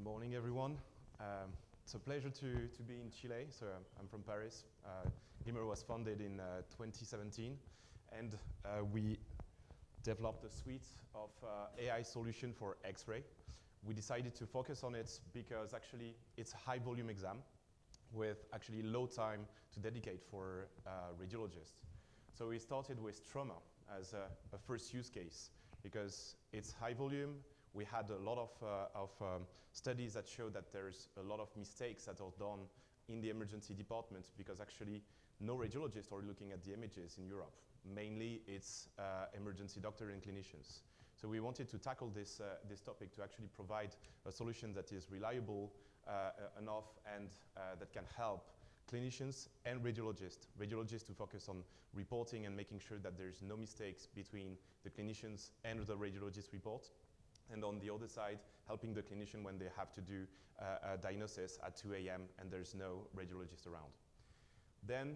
morning, everyone. It's a pleasure to be in Chile. So I'm from Paris. Gleamer was founded in 2017, and we developed a suite of AI solution for X-ray. We decided to focus on it because actually it's a high volume exam with actually low time to dedicate for radiologists. So we started with trauma as a first use case because it's high volume. We had a lot of studies that show that there's a lot of mistakes that are done in the emergency department because actually no radiologists are looking at the images in Europe. Mainly it's emergency doctor and clinicians. So we wanted to tackle this topic to actually provide a solution that is reliable enough and that can help clinicians and radiologists to focus on reporting and making sure that there's no mistakes between the clinicians and the radiologist report. And on the other side, helping the clinician when they have to do a diagnosis at 2 a.m. and there's no radiologist around. Then,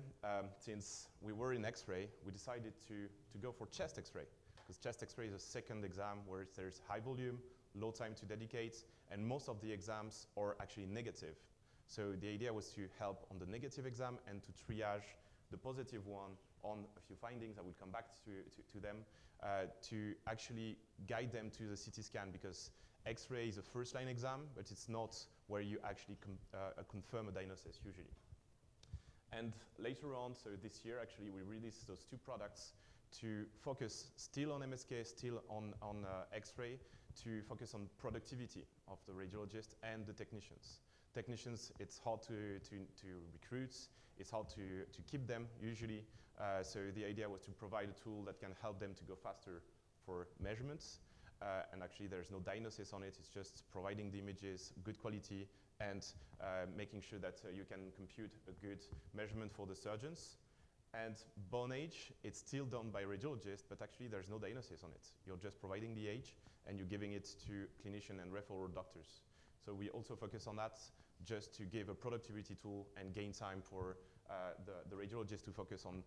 since we were in X-ray, we decided to go for chest X-ray, because chest X-ray is a second exam where there's high volume, low time to dedicate, and most of the exams are actually negative. So the idea was to help on the negative exam and to triage the positive one on a few findings. I will come back to them, to actually guide them to the CT scan, because X-ray is a first-line exam, but it's not where you actually confirm a diagnosis usually. And later on, so this year actually, we released those two products to focus still on MSK, still on X-ray, to focus on productivity of the radiologist and the technicians. Technicians, it's hard to recruit, it's hard to keep them usually, so the idea was to provide a tool that can help them to go faster for measurements, and actually there's no diagnosis on it, it's just providing the images, good quality, and making sure that you can compute a good measurement for the surgeons. And bone age, it's still done by radiologists, but actually there's no diagnosis on it. You're just providing the age and you're giving it to clinician and referral doctors. So we also focus on that just to give a productivity tool and gain time for the radiologist to focus on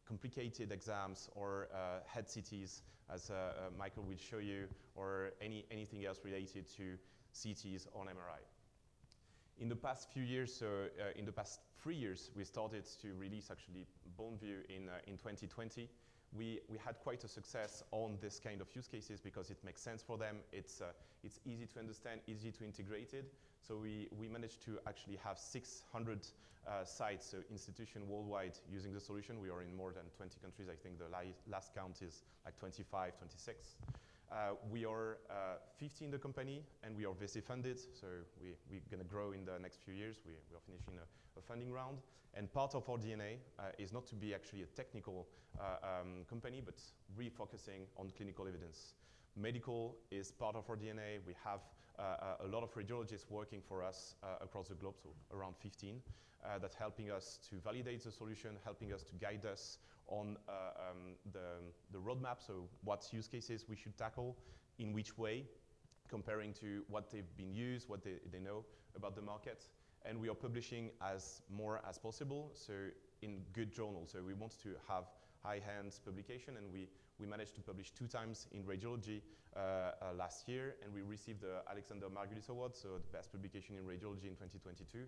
complicated exams or head CTs, as Michael will show you, or anything else related to CTs on MRI. In the past few years, so in the past 3 years, we started to release actually BoneView in 2020. We had quite a success on this kind of use cases because it makes sense for them. It's easy to understand, easy to integrate it. So we managed to actually have 600 sites, so institutions worldwide using the solution. We are in more than 20 countries. I think the last count is like 25, 26. We are 50 in the company, and we are VC funded, so we're going to grow in the next few years. We are finishing a funding round, and part of our DNA is not to be actually a technical company, but really focusing on clinical evidence. Medical is part of our DNA. We have a lot of radiologists working for us across the globe, so around 15, that's helping us to validate the solution, helping us to guide us on the roadmap, so what use cases we should tackle, in which way, comparing to what they've been used, what they know about the market. And we are publishing as more as possible, so in good journals. So we want to have high-end publication, and we managed to publish 2 times in radiology last year, and we received the Alexander Margulis Award, so the best publication in radiology in 2022.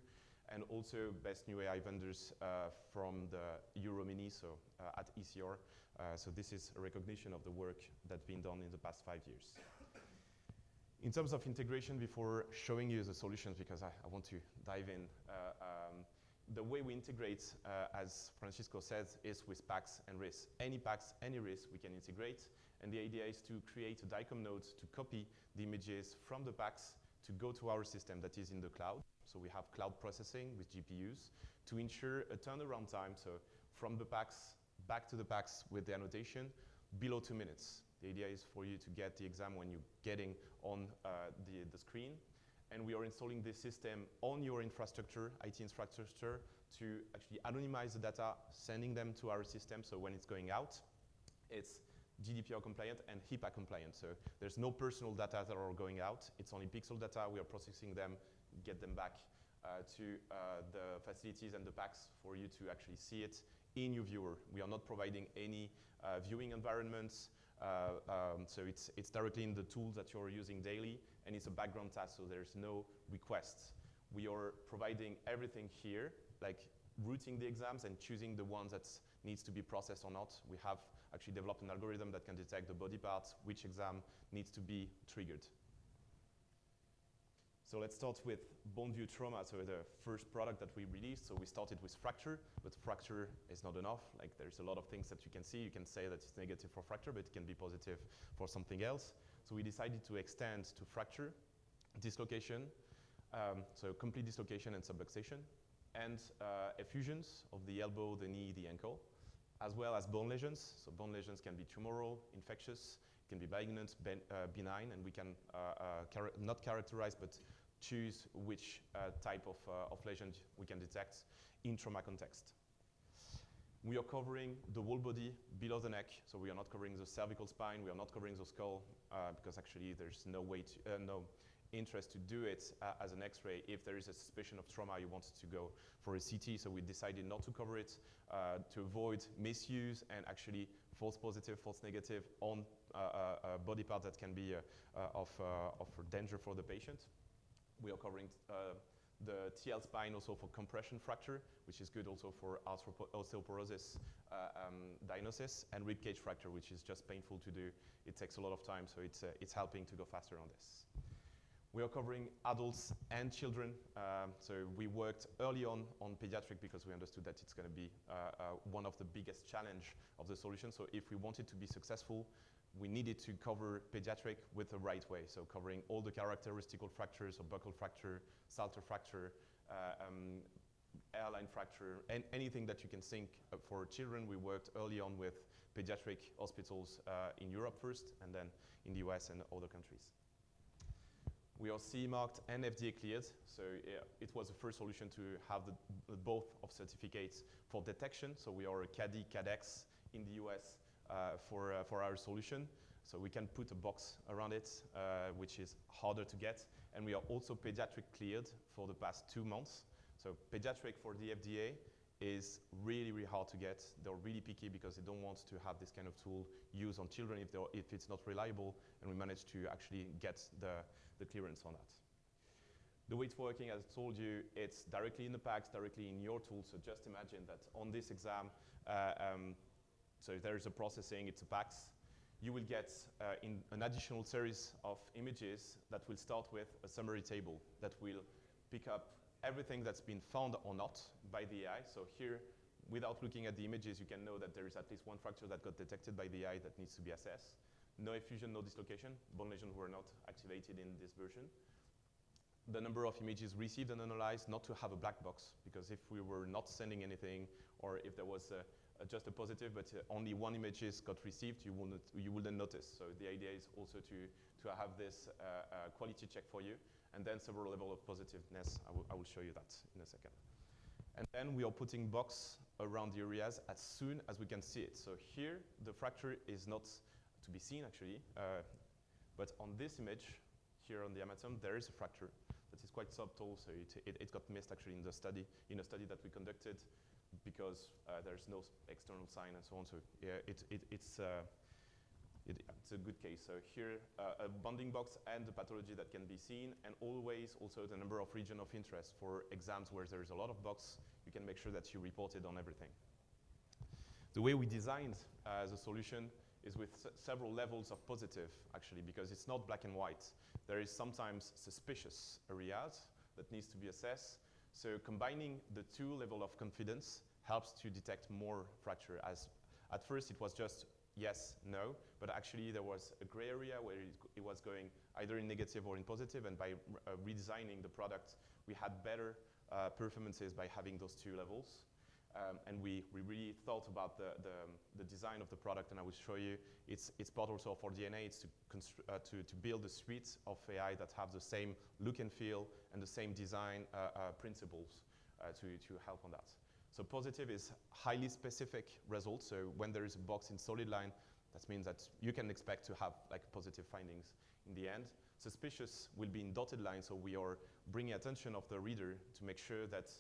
And also best new AI vendors from the Euromini, so at ECR. So this is a recognition of the work that's been done in the past 5 years. In terms of integration, before showing you the solutions, because I want to dive in, the way we integrate, as Francisco says, is with PACS and RIS. Any PACS, any RIS, we can integrate. And the idea is to create a DICOM node to copy the images from the PACS to go to our system that is in the cloud. So we have cloud processing with GPUs to ensure a turnaround time. So from the PACS back to the PACS with the annotation below 2 minutes. The idea is for you to get the exam when you're getting on the screen. And we are installing this system on your infrastructure, IT infrastructure, to actually anonymize the data, sending them to our system. So when it's going out, it's GDPR compliant and HIPAA compliant. So there's no personal data that are going out. It's only pixel data. We are processing them, get them back to the facilities and the PACS for you to actually see it in your viewer. We are not providing any viewing environments. So it's directly in the tools that you're using daily, and it's a background task, so there's no requests. We are providing everything here, like routing the exams and choosing the ones that needs to be processed or not. We have actually developed an algorithm that can detect the body parts, which exam needs to be triggered. So let's start with BoneView trauma, so the first product that we released. So we started with fracture, but fracture is not enough. Like there's a lot of things that you can see. You can say that it's negative for fracture, but it can be positive for something else. So we decided to extend to fracture, dislocation, so complete dislocation and subluxation, and effusions of the elbow, the knee, the ankle, as well as bone lesions. So bone lesions can be tumoral, infectious, can be malignant, benign, and we can not characterize, but choose which type of lesion we can detect in trauma context. We are covering the whole body below the neck, so we are not covering the cervical spine, we are not covering the skull, because actually there's no way to, no interest to do it as an X-ray. If there is a suspicion of trauma, you wanted to go for a CT, so we decided not to cover it to avoid misuse and actually false positive, false negative on a body part that can be of danger for the patient. We are covering the TL spine also for compression fracture, which is good also for osteoporosis diagnosis, and ribcage fracture, which is just painful to do. It takes a lot of time, so it's helping to go faster on this. We are covering adults and children. So we worked early on pediatric because we understood that it's going to be one of the biggest challenge of the solution. So if we wanted to be successful, we needed to cover pediatric with the right way. So covering all the characteristical fractures, so buccal fracture, Salter fracture, airline fracture, and anything that you can think for children. We worked early on with pediatric hospitals in Europe first, and then in the US and other countries. We are CE marked and FDA cleared, so it was the first solution to have both of certificates for detection. So we are a CADI, CADEX in the US for our solution. So we can put a box around it, which is harder to get. And we are also pediatric cleared for the past 2 months. So pediatric for the FDA is really, really hard to get. They're really picky because they don't want to have this kind of tool used on children if it's not reliable, and we managed to actually get the clearance on that. The way it's working, as I told you, it's directly in the packs, directly in your tool. So just imagine that on this exam, so there is a processing, it's a PACS. You will get in an additional series of images that will start with a summary table that will pick up everything that's been found or not by the AI. So here, without looking at the images, you can know that there is at least one fracture that got detected by the AI that needs to be assessed. No effusion, no dislocation. Bone lesions were not activated in this version. The number of images received and analyzed, not to have a black box, because if we were not sending anything, or if there was just a positive, but only one image got received, you wouldn't notice. So the idea is also to have this quality check for you, and then several levels of positiveness. I will show you that in a second. And then we are putting box around the areas as soon as we can see it. So here, the fracture is not to be seen actually, but on this image, here on the amatome, there is a fracture that is quite subtle, so it got missed actually in a study that we conducted, because there's no external sign and so on. So yeah, it's a good case. So here, a bounding box and the pathology that can be seen, and always also the number of region of interest for exams where there is a lot of box. You can make sure that you reported on everything. The way we designed the solution is with several levels of positive, actually, because it's not black and white. There is sometimes suspicious areas that needs to be assessed. So combining the two levels of confidence helps to detect more fracture. As at first it was just yes, no, but actually there was a gray area where it was going either in negative or in positive, and by redesigning the product, we had better performances by having those two levels. And we really thought about the design of the product, and I will show you. It's part also for DNA. It's to build a suite of AI that have the same look and feel and the same design principles to help on that. So positive is highly specific results. So when there is a box in solid line, that means that you can expect to have like positive findings in the end. Suspicious will be in dotted line, so we are bringing attention of the reader to make sure that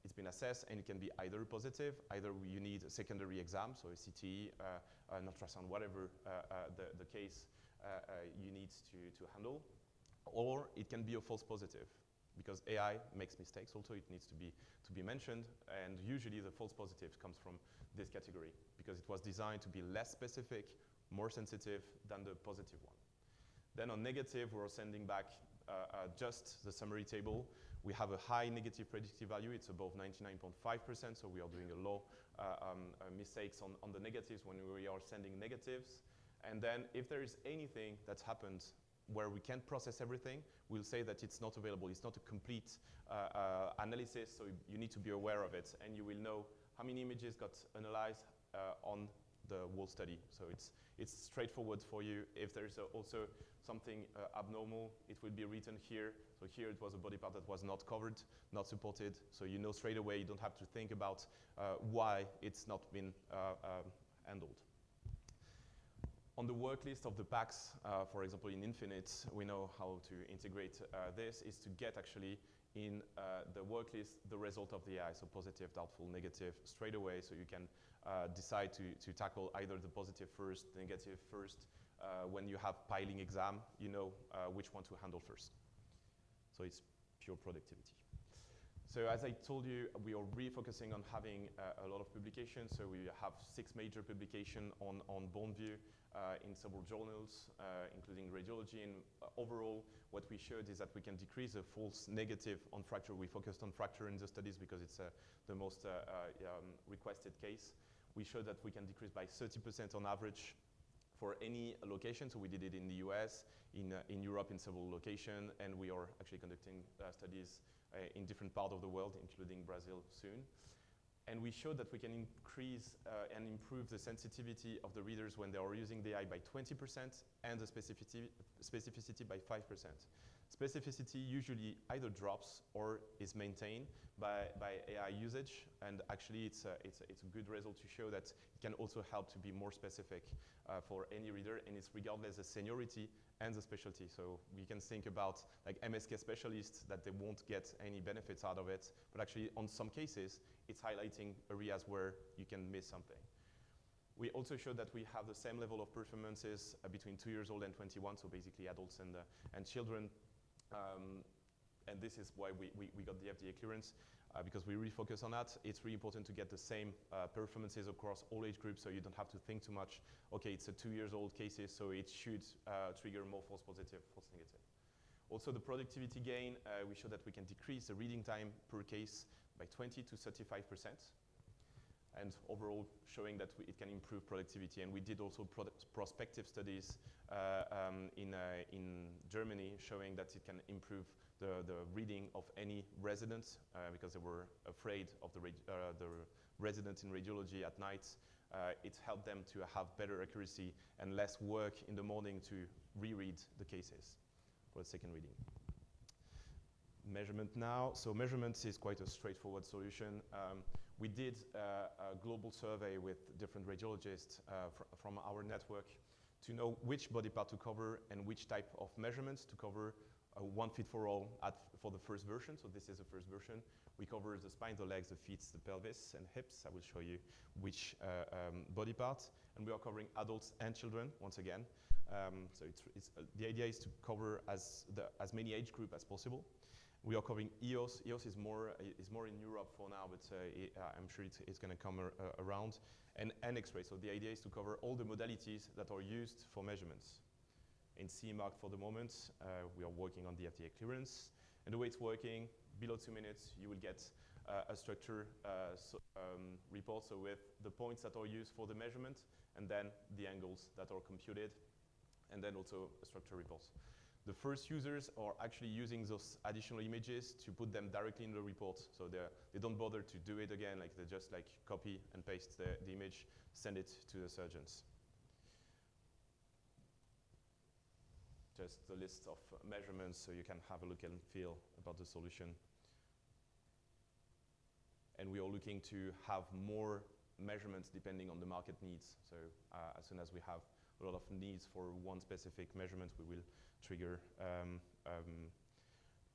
it's been assessed, and it can be either positive, either you need a secondary exam, so a CT, an ultrasound, whatever the case you need to handle. Or it can be a false positive, because AI makes mistakes also, it needs to be mentioned, and usually the false positive comes from this category, because it was designed to be less specific, more sensitive than the positive one. Then on negative, we're sending back just the summary table. We have a high negative predictive value, it's above 99.5%, so we are doing a low mistakes on the negatives when we are sending negatives. And then if there is anything that's happened where we can't process everything, we'll say that it's not available. It's not a complete analysis, so you need to be aware of it, and you will know how many images got analyzed on the whole study. So it's straightforward for you. If there's also something abnormal, it will be written here. So here it was a body part that was not covered, not supported, so you know straight away. You don't have to think about why it's not been handled. On the work list of the packs, for example, in Infinite, we know how to integrate this, is to get actually in the work list the result of the AI, so positive, doubtful, negative, straight away, so you can decide to tackle either the positive first, negative first. When you have piling exam, you know which one to handle first. So it's pure productivity. So as I told you, we are really focusing on having a lot of publications. So we have 6 major publications on BoneView in several journals, including radiology. And overall, what we showed is that we can decrease the false negative on fracture. We focused on fracture in the studies because it's the most requested case. We showed that we can decrease by 30% on average for any location. So we did it in the US, in Europe in several locations, and we are actually conducting studies in different parts of the world, including Brazil soon. And we showed that we can increase and improve the sensitivity of the readers when they are using the AI by 20% and the specificity by 5%. Specificity usually either drops or is maintained by AI usage, and actually it's a good result to show that it can also help to be more specific for any reader, and it's regardless the seniority and the specialty. So we can think about like MSK specialists that they won't get any benefits out of it, but actually on some cases it's highlighting areas where you can miss something. We also showed that we have the same level of performances between 2 years old and 21, so basically adults and children. And this is why we got the FDA clearance, because we really focus on that. It's really important to get the same performances across all age groups, so you don't have to think too much. Okay, it's a 2 years old cases, so it should trigger more false positive, false negative. Also the productivity gain, we show that we can decrease the reading time per case by 20 to 35%. And overall showing that it can improve productivity. And we did also prospective studies in Germany showing that it can improve the reading of any residents because they were afraid of the residents in radiology at night. It helped them to have better accuracy and less work in the morning to reread the cases for the second reading. Measurement now. So measurements is quite a straightforward solution. We did a global survey with different radiologists from our network to know which body part to cover and which type of measurements to cover. One fit for all for the first version. So this is the first version. We cover the spine, the legs, the feet, the pelvis, and hips. I will show you which body parts. And we are covering adults and children once again. So the idea is to cover as many age group as possible. We are covering EOS. EOS is more in Europe for now, but I'm sure it's going to come around. And X-ray. So the idea is to cover all the modalities that are used for measurements. In CE mark for the moment, we are working on the FDA clearance. And the way it's working, below 2 minutes, you will get a structure report, so with the points that are used for the measurement, and then the angles that are computed, and then also a structure report. The first users are actually using those additional images to put them directly in the report. So they don't bother to do it again, like they just like copy and paste the image, send it to the surgeons. Just the list of measurements so you can have a look and feel about the solution. And we are looking to have more measurements depending on the market needs. So as soon as we have a lot of needs for one specific measurement, we will trigger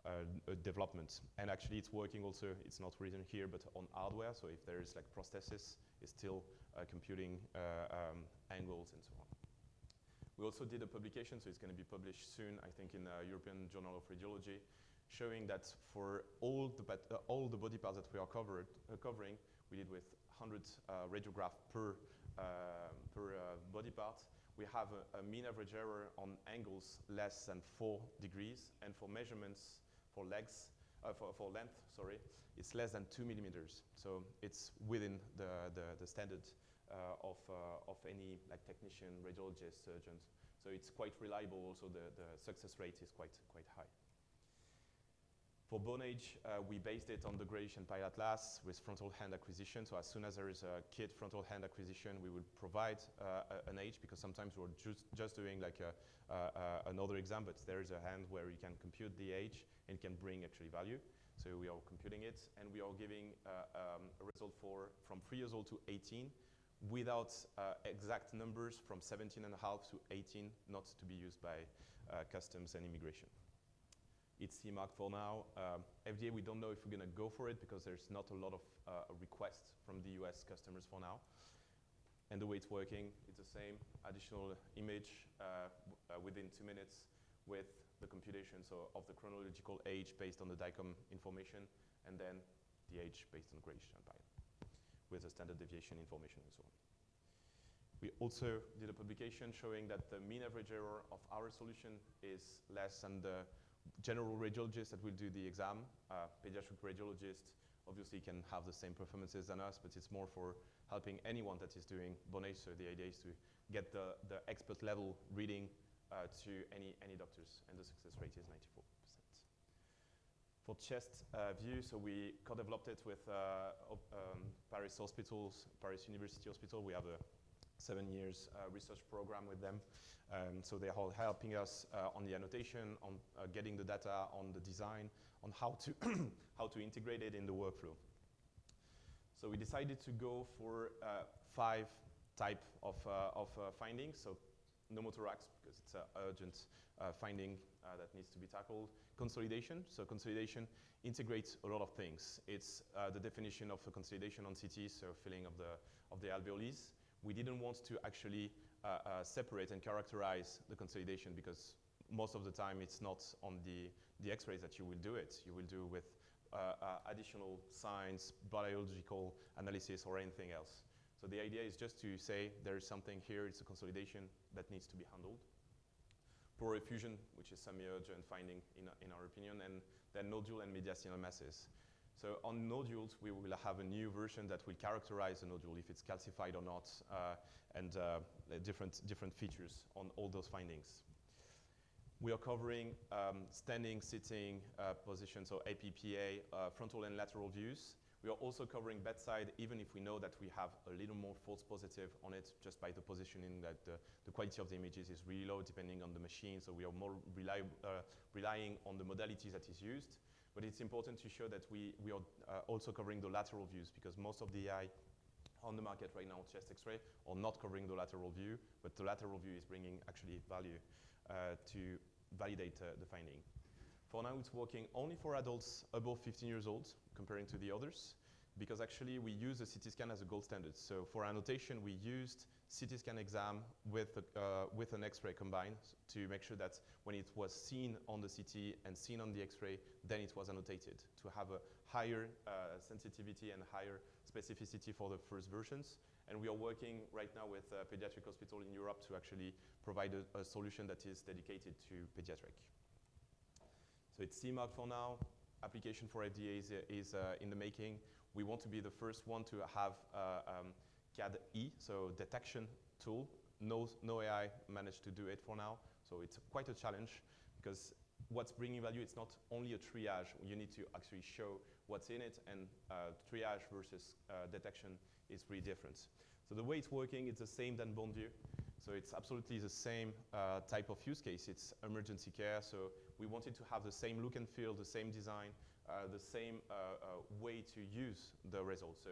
a development. And actually it's working also, it's not written here, but on hardware. So if there is like prosthesis, it's still computing angles and so on. We also did a publication, so it's going to be published soon, I think, in the European Journal of Radiology, showing that for all the body parts that we are covering, we did with 100 radiographs per body part. We have a mean average error on angles less than 4 degrees, and for measurements for legs, for length, sorry, it's less than 2 millimeters. So it's within the standard of any like technician, radiologist, surgeons. So it's quite reliable. Also, the success rate is quite high. For bone age, we based it on the gradation pi atlas with frontal hand acquisition. So as soon as there is a kit frontal hand acquisition, we will provide an age, because sometimes we're just doing like another exam, but there is a hand where you can compute the age and can bring actually value. So we are computing it, and we are giving a result from 3 years old to 18 without exact numbers from 17 and a half to 18, not to be used by customs and immigration. It's CE mark for now. FDA, we don't know if we're going to go for it because there's not a lot of requests from the US customers for now. And the way it's working, it's the same. Additional image within 2 minutes with the computation of the chronological age based on the DICOM information, and then the age based on gradation pi with the standard deviation information and so on. We also did a publication showing that the mean average error of our solution is less than the general radiologist that will do the exam. Pediatric radiologist obviously can have the same performances than us, but it's more for helping anyone that is doing bone age. So the idea is to get the expert level reading to any doctors, and the success rate is 94%. For chest view, so we co-developed it with Paris hospitals, Paris University Hospital. We have a 7 years research program with them. So they're all helping us on the annotation, on getting the data, on the design, on how to how to integrate it in the workflow. So we decided to go for 5 type of findings. So pneumothorax, because it's an urgent finding that needs to be tackled. Consolidation. So consolidation integrates a lot of things. It's the definition of a consolidation on CT, so filling of the alveoli. We didn't want to actually separate and characterize the consolidation, because most of the time it's not on the X-rays that you will do it. You will do with additional signs, biological analysis, or anything else. So the idea is just to say there is something here, it's a consolidation that needs to be handled. Pleural effusion, which is semi-urgent finding in our opinion, and then nodule and mediastinal masses. So on nodules, we will have a new version that will characterize the nodule, if it's calcified or not, and different features on all those findings. We are covering standing, sitting positions, so APPA, frontal and lateral views. We are also covering bedside, even if we know that we have a little more false positive on it, just by the positioning, that the quality of the images is really low depending on the machine, so we are more relying on the modalities that is used. But it's important to show that we are also covering the lateral views, because most of the AI on the market right now, chest X-ray, are not covering the lateral view, but the lateral view is bringing actually value to validate the finding. For now, it's working only for adults above 15 years old, comparing to the others, because actually we use the CT scan as a gold standard. So for annotation, we used CT scan exam with an X-ray combined to make sure that when it was seen on the CT and seen on the X-ray, then it was annotated to have a higher sensitivity and higher specificity for the first versions. And we are working right now with a pediatric hospital in Europe to actually provide a solution that is dedicated to pediatric. So it's CE mark for now. Application for FDA is in the making. We want to be the first one to have CAD-E, so detection tool. No AI managed to do it for now, so it's quite a challenge, because what's bringing value, it's not only a triage. You need to actually show what's in it, and triage versus detection is really different. So the way it's working, it's the same than BoneView. So it's absolutely the same type of use case. It's emergency care, so we wanted to have the same look and feel, the same design, the same way to use the results. So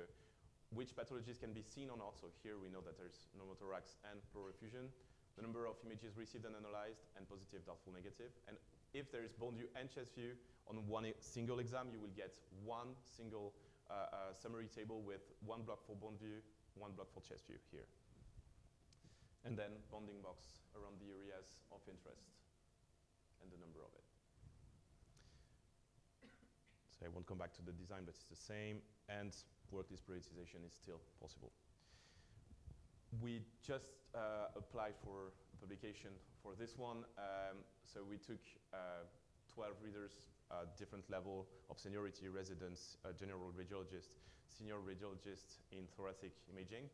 which pathologies can be seen or not. So here we know that there's pneumothorax and pleural effusion, the number of images received and analyzed, and positive, doubtful, negative. And if there is BoneView and chest view on one single exam, you will get one single summary table with one block for BoneView, one block for chest view here. And then bounding box around the areas of interest and the number of it. So I won't come back to the design, but it's the same, and work list prioritization is still possible. We just applied for publication for this one. So we took 12 readers, different level of seniority, residents, general radiologist, senior radiologist in thoracic imaging,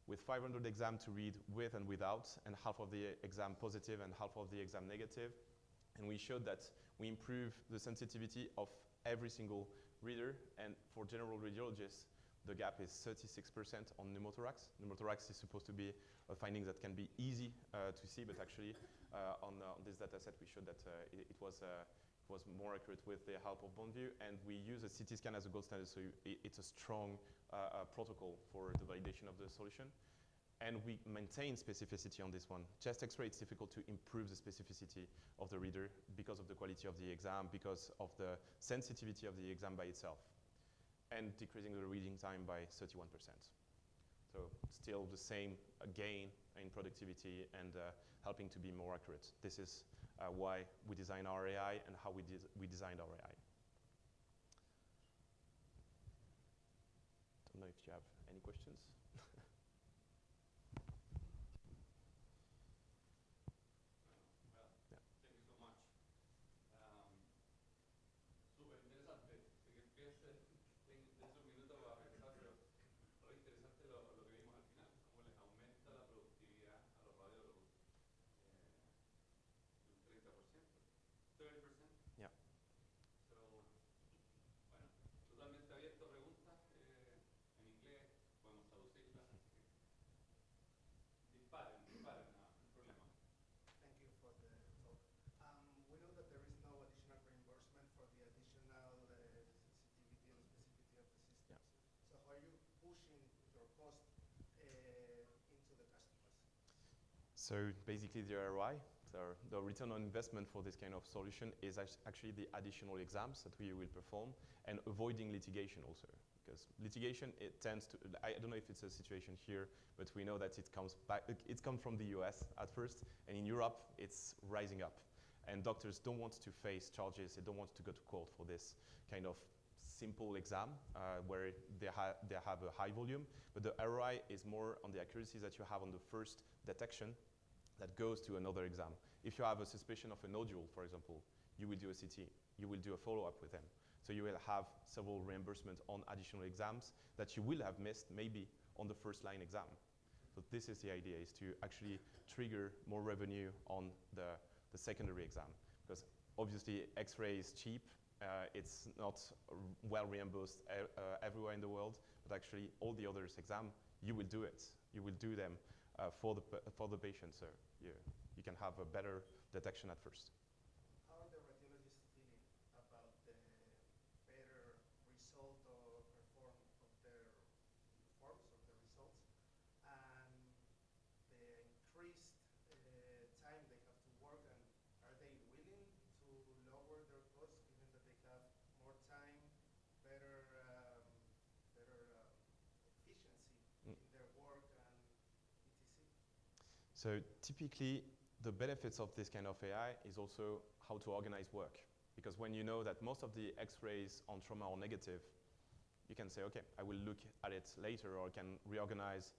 with 500 exams to read with and without, and half of the exam positive and half of the exam negative. And we showed that we improve the sensitivity of every single reader, and for general radiologists, the gap is 36% on pneumothorax. Pneumothorax is supposed to be a finding that can be easy to see, but actually on this data set we showed that it was more accurate with the help of BoneView, and we use a CT scan as a gold standard, so it's a strong protocol for the validation of the solution. And we maintain specificity on this one. Chest X-ray, it's difficult to improve the specificity of the reader because of the quality of the exam, because of the sensitivity of the exam by itself, and decreasing the reading time by 31%. So still the same gain in productivity and helping to be more accurate. This is why we design our AI and how we designed our AI. Don't know if you have any questions. So basically the ROI, the return on investment for this kind of solution is actually the additional exams that we will perform, and avoiding litigation also. Because litigation, it tends to, I don't know if it's a situation here, but we know that it comes from the US at first, and in Europe it's rising up. And doctors don't want to face charges, they don't want to go to court for this kind of simple exam where they have a high volume, but the ROI is more on the accuracy that you have on the first detection that goes to another exam. If you have a suspicion of a nodule, for example, you will do a CT, you will do a follow-up with them. So you will have several reimbursements on additional exams that you will have missed maybe on the first line exam. So this is the idea, is to actually trigger more revenue on the secondary exam. Because obviously X-ray is cheap, it's not well reimbursed everywhere in the world, but actually all the others exam, you will do it. You will do them for the patient, so you can have a better detection at first. How are the radiologists feeling about the better result or perform of their forms of the results, and the increased time they have to work, and are they willing to lower their costs given that they have more time, better efficiency in their work and etc.? So typically, the benefits of this kind of AI is also how to organize work. Because when you know that most of the X-rays on trauma are negative, you can say, okay, I will look at it later, or I can reorganize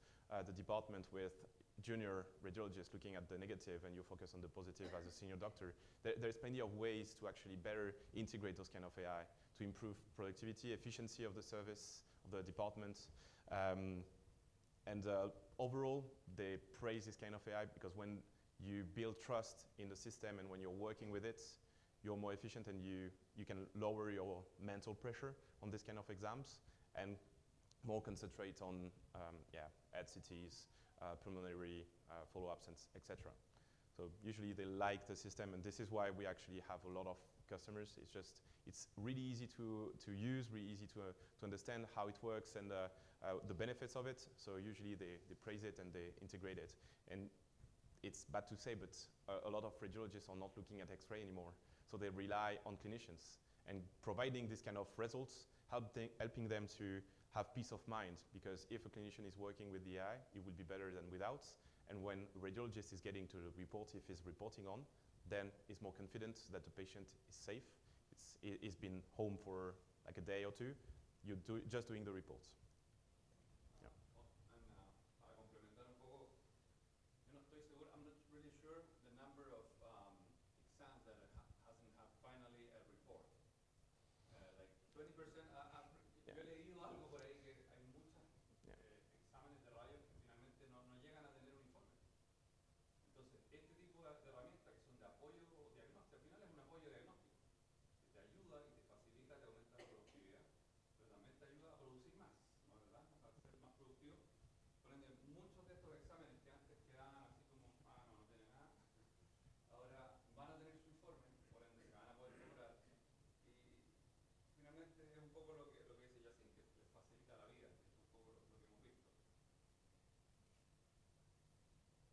the department with junior radiologists looking at the negative, and you focus on the positive as a senior doctor. There's plenty of ways to actually better integrate those kind of AI to improve productivity, efficiency of the service, of the department. Overall, they praise this kind of AI because when you build trust in the system and when you're working with it, you're more efficient, and you can lower your mental pressure on this kind of exams and more concentrate on CTs, pulmonary follow-ups, etc. So usually they like the system, and this is why we actually have a lot of customers. It's really easy to use, really easy to understand how it works and the benefits of it. So usually they praise it and they integrate it. And it's bad to say, but a lot of radiologists are not looking at X-ray anymore. So they rely on clinicians, and providing this kind of results, helping them to have peace of mind, because if a clinician is working with the AI, it will be better than without. And when a radiologist is getting to the report, if he's reporting on, then he's more confident that the patient is safe. He's been home for like a day or two. You're just doing the report. Yeah. Para complementar un poco, yo no estoy seguro, I'm not really sure the number of exams that hasn't had finally a report. Like 20%, yo he leído algo por ahí que hay muchos exámenes de radio que finalmente no llegan a tener un informe. Entonces, este tipo de herramientas que son de apoyo diagnóstico, al final es un apoyo diagnóstico, que te ayuda y te facilita, te aumenta la productividad, pero también te ayuda a producir más, ¿no es verdad? A ser más productivo. Por ende, muchos de estos exámenes que antes quedaban así como, no tiene nada, ahora van a tener su informe, por ende se van a poder cobrar. Y finalmente es un poco lo que dice Yassine, que les facilita la vida, es un poco lo que hemos visto.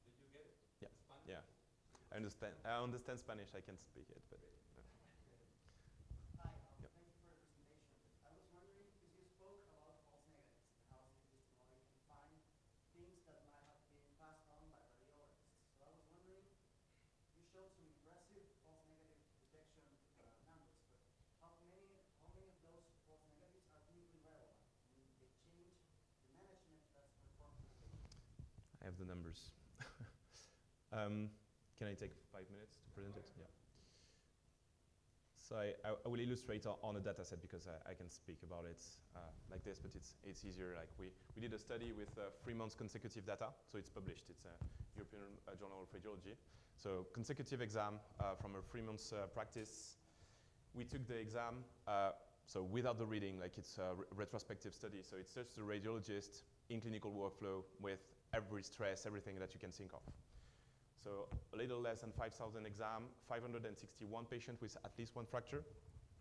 Did you get it? Yeah. Spanish? Yeah. I understand Spanish. I can't speak it, but. Hi, thank you for your presentation. I was wondering, because you spoke about false negatives and how this technology can find things that might have been passed on by radiologists. So I was wondering, you showed some impressive false negative detection numbers, but how many of those false negatives are clinically relevant? I mean, they change the management that's performed for the patient. I have the numbers. Can I take 5 minutes to present it? Yeah. So I will illustrate on a data set because I can speak about it like this, but it's easier. Like we did a study with 3 months consecutive data, so it's published. It's a European Journal of Radiology. So consecutive exam from a 3 months practice. We took the exam, so without the reading, like it's a retrospective study. So it's just the radiologist in clinical workflow with every stress, everything that you can think of. So a little less than 5,000 exam, 561 patients with at least one fracture.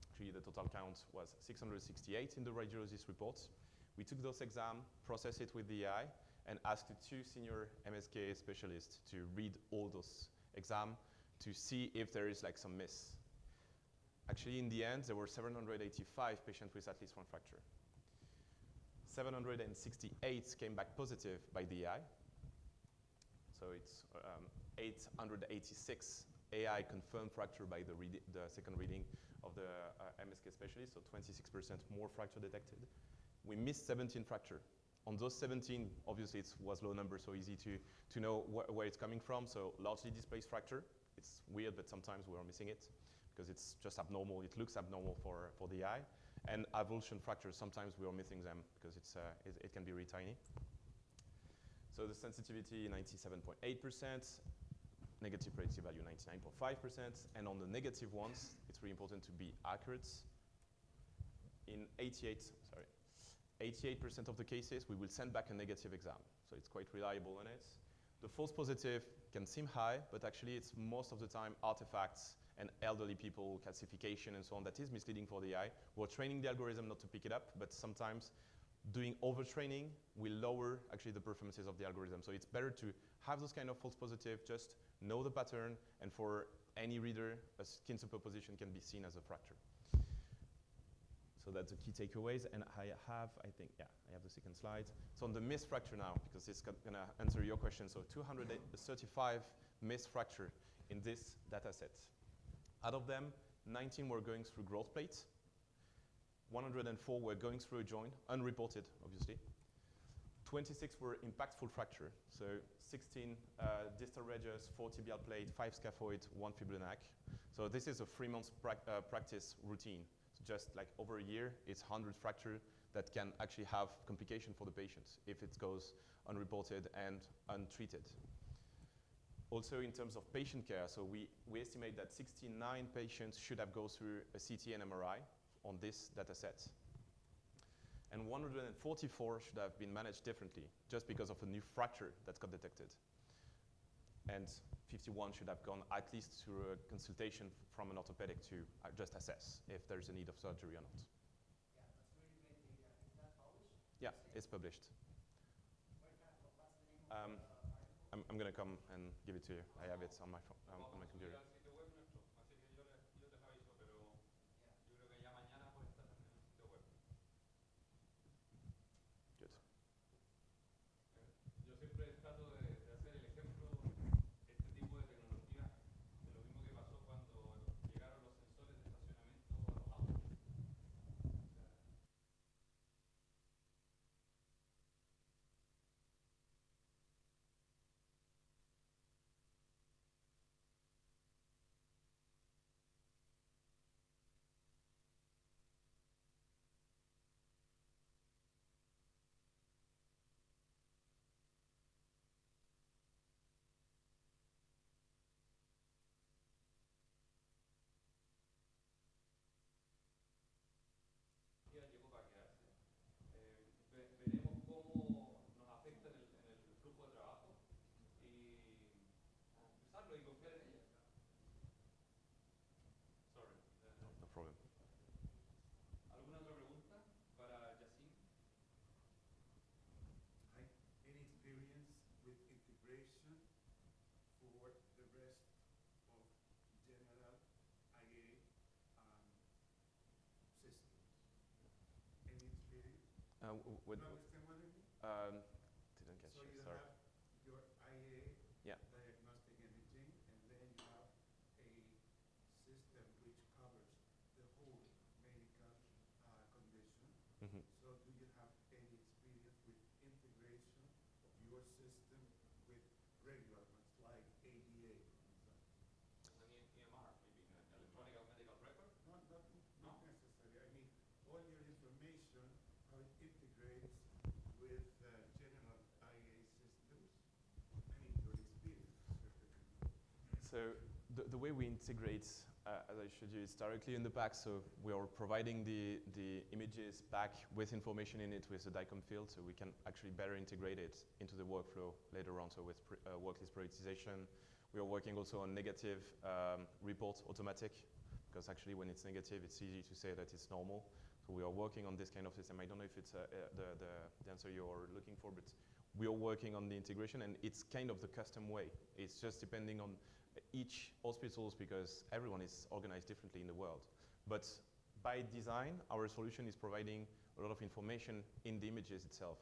Actually, the total count was 668 in the radiologist reports. We took those exams, processed it with the AI, and asked the 2 senior MSK specialists to read all those exams to see if there is like some miss. Actually, in the end, there were 785 patients with at least one fracture. 768 came back positive by the AI. So it's 886 AI confirmed fracture by the second reading of the MSK specialist, so 26% more fracture detected. We missed 17 fracture. On those 17, obviously it was low number, so easy to know where it's coming from. So largely displaced fracture. It's weird, but sometimes we are missing it because it's just abnormal. It looks abnormal for the eye. And avulsion fractures, sometimes we are missing them because it can be really tiny. So the sensitivity 97.8%, negative predictive value 99.5%, and on the negative ones, it's really important to be accurate. In 88% of the cases, we will send back a negative exam, so it's quite reliable on it. The false positive can seem high, but actually it's most of the time artifacts and elderly people, calcification and so on that is misleading for the eye. We're training the algorithm not to pick it up, but sometimes doing overtraining will lower actually the performances of the algorithm. So it's better to have those kind of false positive, just know the pattern, and for any reader, a skin superposition can be seen as a fracture. So that's the key takeaways, and I have the second slide. So on the missed fracture now, because it's gonna answer your question. So 235 missed fracture in this data set. Out of them, 19 were going through growth plates. 104 were going through a joint, unreported, obviously. 26 were impactful fracture, so 16 distal radius, 4 tibial plate, 5 scaphoid, 1 fibronac. So this is a 3 months practice routine. So just like over a year, it's 100 fracture that can actually have complication for the patient if it goes unreported and untreated. Also in terms of patient care, so we estimate that 69 patients should have gone through a CT and MRI on this data set. And 144 should have been managed differently just because of a new fracture that got detected. And 51 should have gone at least through a consultation from an orthopedic to just assess if there's a need of surgery or not. Yeah, that's really great data. Is that published? Yeah, it's published. What's the name of the article? I'm going to come and give it to you. I have it on my phone, on my computer. Yo siempre trato de hacer el ejemplo What, You understand what I mean? didn't catch So you, you sorry. have your IA, Yeah. diagnostic imaging, and then you have a system which covers the whole medical condition. Mhm. So do you have any experience with integration of your system with regular ones like ADA, for example? As an EMR, maybe an electronic medical record? Not necessarily. I mean, all your information, how it integrates with general IA systems. I mean, your experience, certainly. So the way we integrate, as I showed you, is directly in the pack. So we are providing the images back with information in it with the DICOM field, so we can actually better integrate it into the workflow later on. So with worklist prioritization, we are working also on negative report automatic, because actually when it's negative, it's easy to say that it's normal. So we are working on this kind of system. I don't know if it's the answer you're looking for, but we are working on the integration, and it's kind of the custom way. It's just depending on each hospitals, because everyone is organized differently in the world. But by design, our solution is providing a lot of information in the images itself.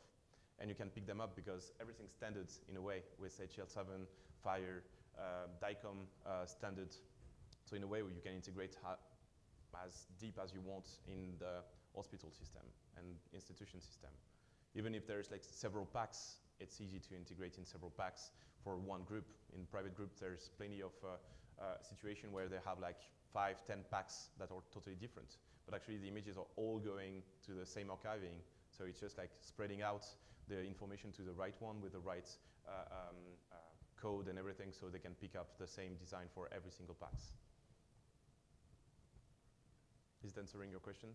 And you can pick them up because everything's standard in a way with HL7, FHIR, DICOM standard. So in a way, you can integrate as deep as you want in the hospital system and institution system. Even if there's like several packs, it's easy to integrate in several packs for one group. In private group, there's plenty of situation where they have like 5, 10 packs that are totally different. But actually the images are all going to the same archiving. So it's just like spreading out the information to the right one with the right code and everything, so they can pick up the same design for every single packs. Is that answering your question?